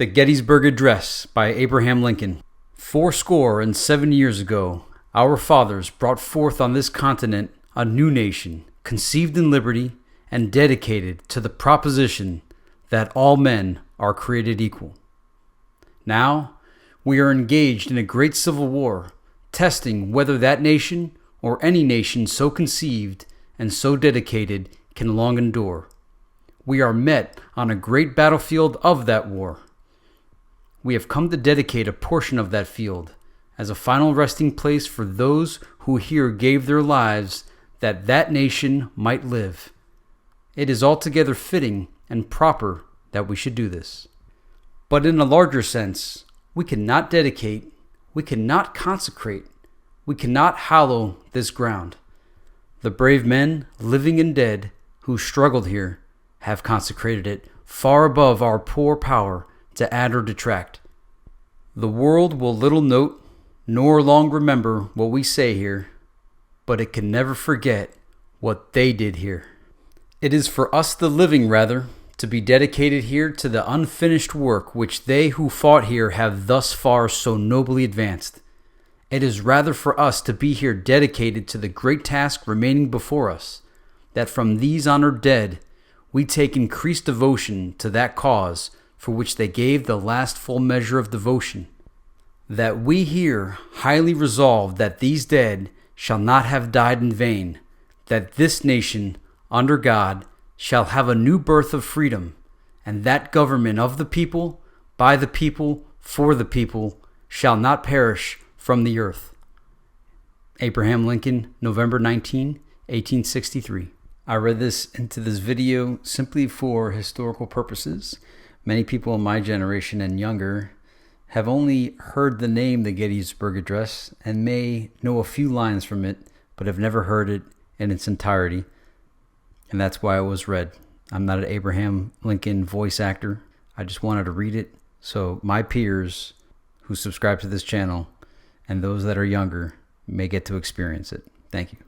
The Gettysburg Address by Abraham Lincoln. 7 years ago, our fathers brought forth on this continent a new nation, conceived in liberty and dedicated to the proposition that all men are created equal. Now, we are engaged in a great civil war, testing whether that nation or any nation so conceived and so dedicated can long endure. We are met on a great battlefield of that war. We have come to dedicate a portion of that field as a final resting place for those who here gave their lives that that nation might live. It is altogether fitting and proper that we should do this. But in a larger sense, we cannot dedicate, we cannot consecrate, we cannot hallow this ground. The brave men, living and dead, who struggled here, have consecrated it far above our poor power to add or detract. The world will little note nor long remember what we say here, but it can never forget what they did here. It is for us the living, rather, to be dedicated here to the unfinished work which they who fought here have thus far so nobly advanced. It is rather for us to be here dedicated to the great task remaining before us, that from these honored dead we take increased devotion to that cause for which they gave the last full measure of devotion, that we here highly resolve that these dead shall not have died in vain, that this nation, under God, shall have a new birth of freedom, and that government of the people, by the people, for the people, shall not perish from the earth. Abraham Lincoln, November 19, 1863. I read this into this video simply for historical purposes. Many people in my generation and younger have only heard the name the Gettysburg Address and may know a few lines from it, but have never heard it in its entirety. And that's why it was read. I'm not an Abraham Lincoln voice actor. I just wanted to read it so my peers who subscribe to this channel and those that are younger may get to experience it. Thank you.